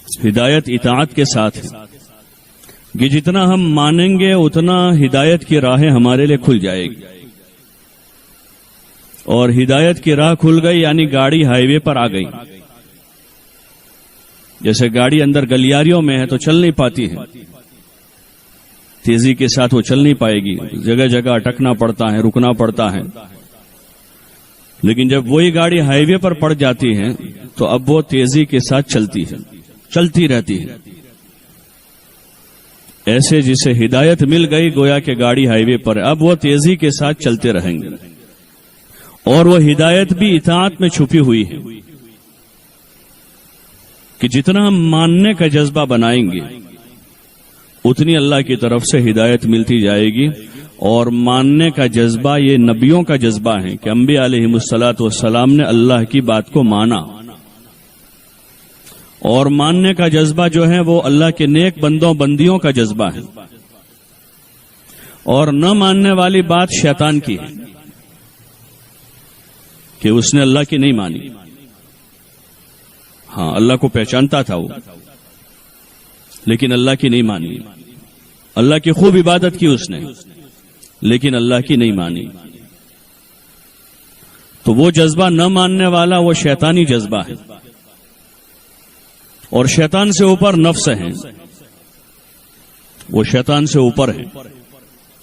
ہدایت اطاعت کے ساتھ ہے کہ جتنا ہم مانیں گے اتنا ہدایت کی راہیں ہمارے لیے کھل جائے گی، اور ہدایت کی راہ کھل گئی یعنی گاڑی ہائی وے پر آ گئی۔ جیسے گاڑی اندر گلیاریوں میں ہے تو چل نہیں پاتی ہے، تیزی کے ساتھ وہ چل نہیں پائے گی، جگہ جگہ اٹکنا پڑتا ہے، رکنا پڑتا ہے۔ لیکن جب وہی گاڑی ہائی وے پر پڑ جاتی ہے تو اب وہ تیزی کے ساتھ چلتی ہے، چلتی رہتی ہے۔ ایسے جسے ہدایت مل گئی گویا کہ گاڑی ہائی وے پر، اب وہ تیزی کے ساتھ چلتے رہیں گے، اور وہ ہدایت بھی اطاعت میں چھپی ہوئی ہے کہ جتنا ہم ماننے کا جذبہ بنائیں گے اتنی اللہ کی طرف سے ہدایت ملتی جائے گی۔ اور ماننے کا جذبہ یہ نبیوں کا جذبہ ہے کہ انبیاء علیہم الصلاۃ والسلام نے اللہ کی بات کو مانا، اور ماننے کا جذبہ جو ہے وہ اللہ کے نیک بندوں بندیوں کا جذبہ ہے، اور نہ ماننے والی بات شیطان کی ہے کہ اس نے اللہ کی نہیں مانی۔ ہاں، اللہ کو پہچانتا تھا وہ، لیکن اللہ کی نہیں مانی۔ اللہ کی خوب عبادت کی اس نے، لیکن اللہ کی نہیں مانی۔ تو وہ جذبہ نہ ماننے والا وہ شیطانی جذبہ ہے، اور شیطان سے اوپر نفس ہے، وہ شیطان سے اوپر ہے۔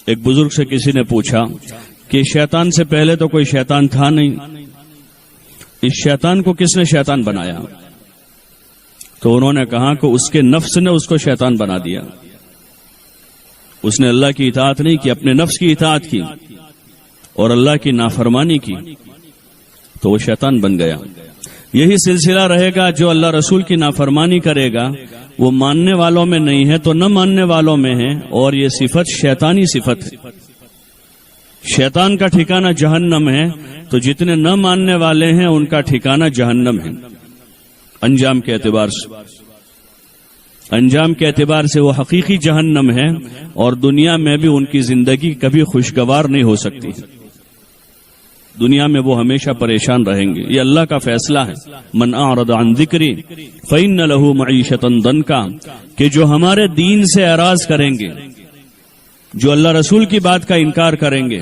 ایک بزرگ سے کسی نے پوچھا کہ شیطان سے پہلے تو کوئی شیطان تھا نہیں، اس شیطان کو کس نے شیطان بنایا؟ تو انہوں نے کہا کہ اس کے نفس نے اس کو شیطان بنا دیا۔ اس نے اللہ کی اطاعت نہیں کی، اپنے نفس کی اطاعت کی اور اللہ کی نافرمانی کی، تو وہ شیطان بن گیا۔ یہی سلسلہ رہے گا، جو اللہ رسول کی نافرمانی کرے گا وہ ماننے والوں میں نہیں ہے تو نہ ماننے والوں میں ہے، اور یہ صفت شیطانی صفت ہے۔ شیطان کا ٹھکانہ جہنم ہے، تو جتنے نہ ماننے والے ہیں ان کا ٹھکانہ جہنم ہے، انجام کے اعتبار سے۔ انجام کے اعتبار سے وہ حقیقی جہنم ہے، اور دنیا میں بھی ان کی زندگی کبھی خوشگوار نہیں ہو سکتی، دنیا میں وہ ہمیشہ پریشان رہیں گے۔ یہ اللہ کا فیصلہ ہے، من اعرض عن ذکری فإن له معیشۃ ضنکا، کہ جو ہمارے دین سے اعراض کریں گے، جو اللہ رسول کی بات کا انکار کریں گے،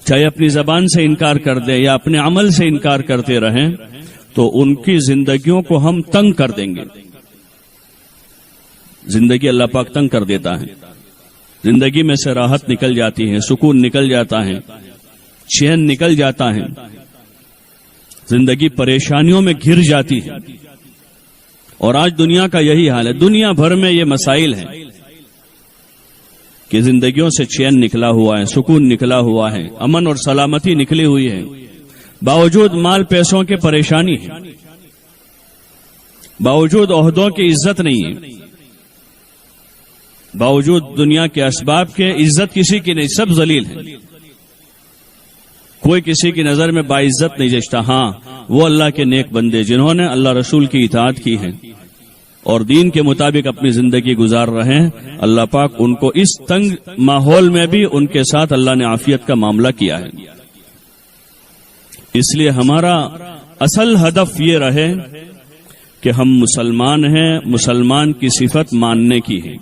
چاہے اپنی زبان سے انکار کر دیں یا اپنے عمل سے انکار کرتے رہیں، تو ان کی زندگیوں کو ہم تنگ کر دیں گے۔ زندگی اللہ پاک تنگ کر دیتا ہے، زندگی میں سے راحت نکل جاتی ہے، سکون نکل جاتا ہے، چین نکل جاتا ہے، زندگی پریشانیوں میں گھر جاتی ہے۔ اور آج دنیا کا یہی حال ہے، دنیا بھر میں یہ مسائل ہیں کہ زندگیوں سے چین نکلا ہوا ہے، سکون نکلا ہوا ہے، امن اور سلامتی نکلی ہوئی ہے، باوجود مال پیسوں کے پریشانی ہے، باوجود عہدوں کی عزت نہیں ہے، باوجود دنیا کے اسباب کے عزت کسی کی نہیں، سب ذلیل ہیں، کوئی کسی کی نظر میں باعزت نہیں جچتا۔ ہاں، وہ اللہ کے نیک بندے جنہوں نے اللہ رسول کی اطاعت کی ہے اور دین کے مطابق اپنی زندگی گزار رہے ہیں، اللہ پاک ان کو اس تنگ ماحول میں بھی ان کے ساتھ اللہ نے عافیت کا معاملہ کیا ہے۔ اس لیے ہمارا اصل ہدف یہ رہے کہ ہم مسلمان ہیں، مسلمان کی صفت ماننے کی ہے۔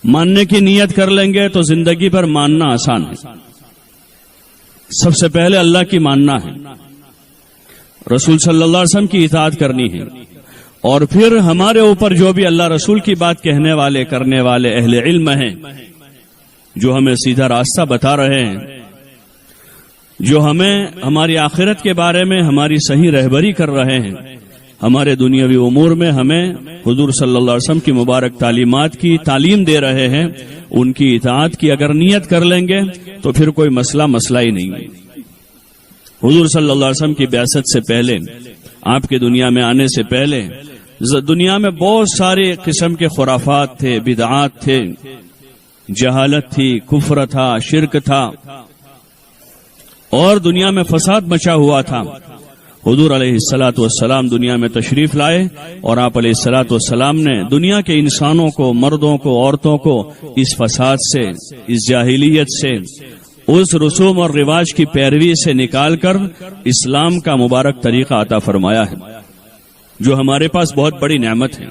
ماننے کی نیت کر لیں گے تو زندگی پر ماننا آسان ہے۔ سب سے پہلے اللہ کی ماننا ہے، رسول صلی اللہ علیہ وسلم کی اطاعت کرنی ہے، اور پھر ہمارے اوپر جو بھی اللہ رسول کی بات کہنے والے کرنے والے اہل علم ہیں، جو ہمیں سیدھا راستہ بتا رہے ہیں، جو ہمیں ہماری آخرت کے بارے میں ہماری صحیح رہبری کر رہے ہیں، ہمارے دنیاوی امور میں ہمیں حضور صلی اللہ علیہ وسلم کی مبارک تعلیمات کی تعلیم دے رہے ہیں، ان کی اطاعت کی اگر نیت کر لیں گے تو پھر کوئی مسئلہ ہی نہیں ہے۔ حضور صلی اللہ علیہ وسلم کی بعثت سے پہلے، آپ کے دنیا میں آنے سے پہلے، دنیا میں بہت سارے قسم کے خرافات تھے، بدعات تھے، جہالت تھی، کفر تھا، شرک تھا، اور دنیا میں فساد مچا ہوا تھا۔ حضور علیہ الصلاۃ والسلام دنیا میں تشریف لائے، اور آپ علیہ الصلاۃ والسلام نے دنیا کے انسانوں کو، مردوں کو، عورتوں کو اس فساد سے، اس جاہلیت سے، اس رسوم اور رواج کی پیروی سے نکال کر اسلام کا مبارک طریقہ عطا فرمایا ہے۔ جو ہمارے پاس بہت بڑی نعمت ہے.